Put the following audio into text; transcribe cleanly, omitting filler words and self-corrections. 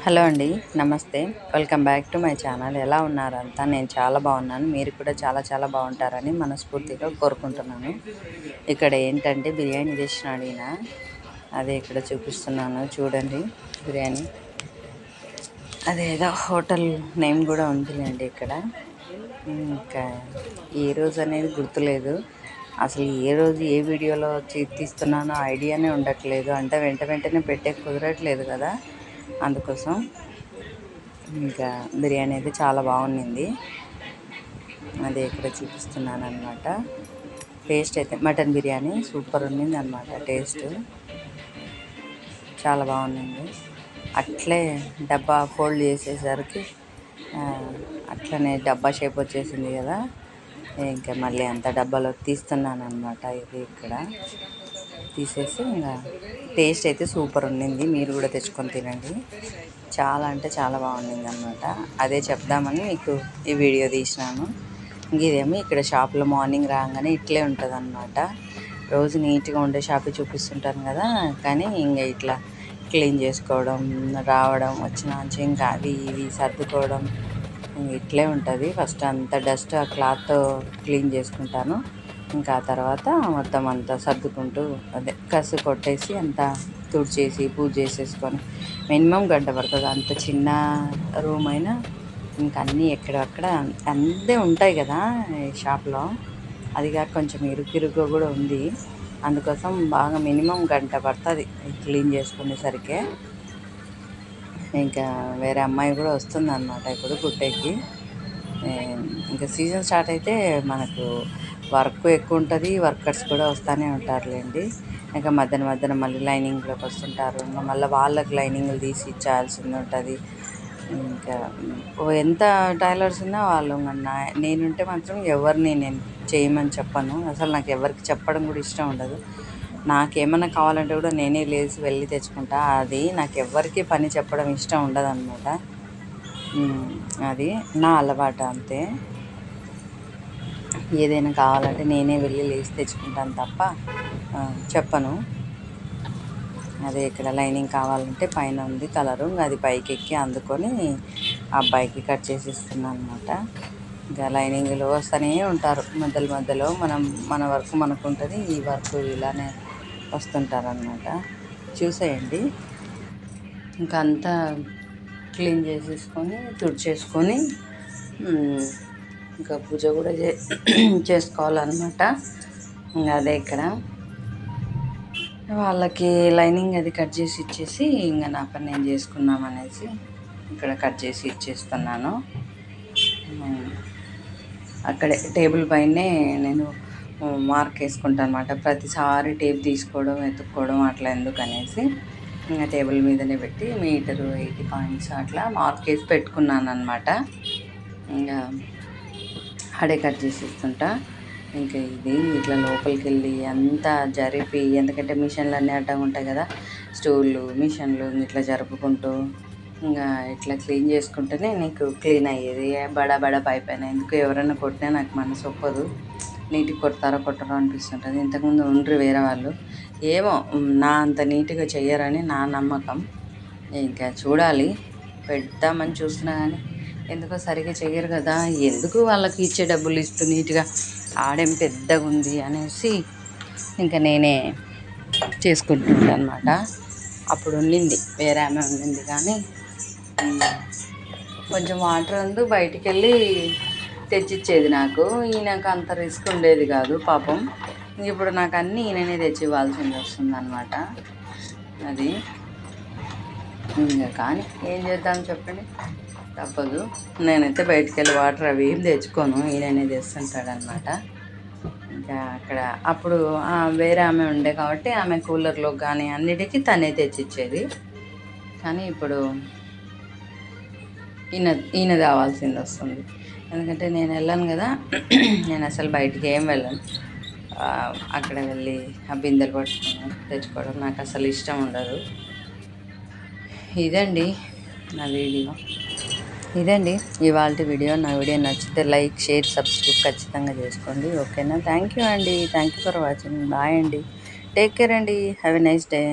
Hello అండి, నమస్తే. Welcome back to my channel. ఎలా ఉన్నారంతా? నేను చాలా బాగున్నాను. మీరు కూడా చాలా చాలా బాగుంటారని మనస్ఫూర్తిగా కోరుకుంటున్నాను. ఇక్కడ ఏంటంటే బిర్యానీ చేసినాడు ఈయన. అదే ఇక్కడ చూపిస్తున్నాను చూడండి. బిర్యానీ అదేదో హోటల్ నేమ్ కూడా ఉందిలేండి ఇక్కడ. ఇంకా ఏ రోజు అనేది గుర్తులేదు. అసలు ఏ రోజు ఏ వీడియోలో తీస్తున్నానో ఐడియానే ఉండట్లేదు. అంటే వెంటనే పెట్టే కుదరట్లేదు కదా, అందుకోసం. ఇంకా బిర్యానీ అయితే చాలా బాగుండింది. అదే ఇక్కడ చూపిస్తున్నాను అనమాట. టేస్ట్ అయితే మటన్ బిర్యానీ సూపర్ ఉండింది అనమాట. టేస్ట్ చాలా బాగుండింది. అట్లే డబ్బా ఫోల్డ్ చేసేసరికి అట్లనే డబ్బా షేప్ వచ్చేసింది కదా. ఇంకా మళ్ళీ అంత డబ్బాలో తీస్తున్నాను అనమాట. ఇది ఇక్కడ తీసేసి ఇంకా టేస్ట్ అయితే సూపర్ ఉండింది. మీరు కూడా తెచ్చుకొని తినండి. చాలా అంటే చాలా బాగుండింది అనమాట. అదే చెప్దామని మీకు ఈ వీడియో తీసినాను. ఇదేమో ఇక్కడ షాప్లో మార్నింగ్ రాగానే ఇట్లే ఉంటుంది అనమాట. రోజు నీట్గా ఉండే షాపే చూపిస్తుంటాను కదా, కానీ ఇంకా ఇట్లా క్లీన్ చేసుకోవడం, రావడం, వచ్చిన ఇంకా అవి ఇవి సర్దుకోవడం ఇట్లే ఉంటుంది. ఫస్ట్ అంతా డస్ట్ ఆ క్లాత్ క్లీన్ చేసుకుంటాను. ఇంకా ఆ తర్వాత మొత్తం అంతా సర్దుకుంటూ అదే కసు కొట్టేసి అంతా తుడిచేసి పూజ చేసేసుకొని మినిమం గంట పడుతుంది. అంత చిన్న రూమ్ అయినా ఇంకా అన్నీ ఎక్కడక్కడ అందే ఉంటాయి కదా షాప్లో. అదిగా కొంచెం ఇరుగ్గా కూడా ఉంది. అందుకోసం బాగా మినిమం గంట పడుతుంది క్లీన్ చేసుకునేసరికి. ఇంకా వేరే అమ్మాయి కూడా వస్తుంది అనమాట ఇప్పుడు కుట్టేకి. ఇంకా సీజన్ స్టార్ట్ అయితే మనకు వర్క్ ఎక్కువ ఉంటుంది. వర్కర్స్ కూడా వస్తూనే ఉంటారులేండి. ఇంకా మధ్యన మళ్ళీ లైనింగ్లోకి వస్తుంటారు. ఇంకా మళ్ళీ వాళ్ళకి లైనింగ్లు తీసి ఇచ్చేయాల్సింది ఉంటుంది. ఇంకా ఎంత టైలర్స్ ఉన్నా వాళ్ళు నేనుంటే మాత్రం ఎవరిని నేను చేయమని చెప్పను. అసలు నాకు ఎవరికి చెప్పడం కూడా ఇష్టం ఉండదు. నాకేమన్నా కావాలంటే కూడా నేనే లేచి వెళ్ళి తెచ్చుకుంటా. అది నాకు ఎవరికి పని చెప్పడం ఇష్టం ఉండదు అనమాట. అది నా అలవాటు అంతే. ఏదైనా కావాలంటే నేనే వెళ్ళి లేచి తెచ్చుకుంటాను తప్ప చెప్పను. అదే ఇక్కడ లైనింగ్ కావాలంటే పైన ఉంది కలరు, అది పైకి ఎక్కి అందుకొని అబ్బాయికి కట్ చేసి ఇస్తున్నాను అనమాట. ఇంకా లైనింగ్లో వస్తూనే ఉంటారు మధ్యలో. మన వర్క్ మనకు ఉంటుంది, ఈ వర్క్ ఇలానే వస్తుంటారు అనమాట. చూసేయండి. ఇంకా అంతా క్లీన్ చేసేసుకొని తుడిచేసుకొని ఇంకా పూజ కూడా చేసుకోవాలన్నమాట. ఇంకా అదే ఇక్కడ వాళ్ళకి లైనింగ్ అది కట్ చేసి ఇచ్చేసి ఇంకా నా పని నేను చేసుకుందామనేసి ఇక్కడ కట్ చేసి ఇచ్చేస్తున్నాను. అక్కడే టేబుల్ పైనే నేను మార్క్ వేసుకుంటాను అనమాట. ప్రతిసారి టేప్ తీసుకోవడం ఎత్తుక్కోవడం అట్లా ఎందుకనేసి ఇంకా టేబుల్ మీదనే పెట్టి మీటరు 80 పాయింట్స్ అట్లా మార్క్ వేసి పెట్టుకున్నాను అనమాట. ఇంకా అడే కట్ చేసి ఇస్తుంటా. ఇంకా ఇది ఇట్లా లోపలికి వెళ్ళి అంతా జరిపి, ఎందుకంటే మిషన్లు అన్నీ అడ్డంగా ఉంటాయి కదా, స్టూళ్ళు మిషన్లు ఇట్లా జరుపుకుంటూ ఇంకా ఇట్లా క్లీన్ చేసుకుంటేనే నీకు క్లీన్ అయ్యేది. బడా పైపైన ఎందుకు ఎవరైనా కొట్టినా నాకు మనసు ఒప్పదు. నీట్గా కొట్టరో అనిపిస్తుంటుంది. ఇంతకుముందు ఉండ్రి వేరే వాళ్ళు, ఏమో నా అంత నీట్గా చెయ్యరని నా నమ్మకం. ఇంకా చూడాలి, పెడతామని చూస్తున్నా కానీ ఎందుకో సరిగ్గా చెయ్యరు కదా. ఎందుకు వాళ్ళకి ఇచ్చే డబ్బులు ఇస్తూ నీట్గా ఆడేం పెద్దగా ఉంది అనేసి ఇంకా నేనే చేసుకుంటుంటాను అనమాట. అప్పుడు ఉండింది వేరే ఆమె ఉండింది, కానీ కొంచెం వాటర్ అందు బయటికి వెళ్ళి తెచ్చిచ్చేది నాకు. ఈయనకు అంత రిస్క్ ఉండేది కాదు పాపం. ఇప్పుడు నాకు అన్నీ ఈయననే తెచ్చి ఇవ్వాల్సింది వస్తుంది అనమాట. అది ఇంకా కానీ ఏం చేద్దాం చెప్పండి, తప్పదు. నేనైతే బయటికి వెళ్ళి వాటర్ అవి ఏం తెచ్చుకోను, ఈయననే తెస్తుంటాడనమాట. ఇంకా అక్కడ అప్పుడు వేరే ఆమె ఉండే కాబట్టి ఆమె కూలర్లో కానీ అన్నిటికీ తనే తెచ్చిచ్చేది. కానీ ఇప్పుడు ఈయన తేవాల్సింది వస్తుంది. ఎందుకంటే నేను వెళ్ళాను కదా, నేను అసలు బయటికి ఏం వెళ్ళను. అక్కడ వెళ్ళి ఆ బిందెలు పట్టుకోవడం తెచ్చుకోవడం నాకు అసలు ఇష్టం ఉండదు. ఇదండి ఇవాళ వీడియో. నా వీడియో నచ్చితే లైక్, షేర్, సబ్స్క్రైబ్ ఖచ్చితంగా చేసుకోండి. ఓకేనా? థ్యాంక్ యూ అండి. Thank you for watching. Bye అండి. టేక్ కేర్ అండి. Have a nice day.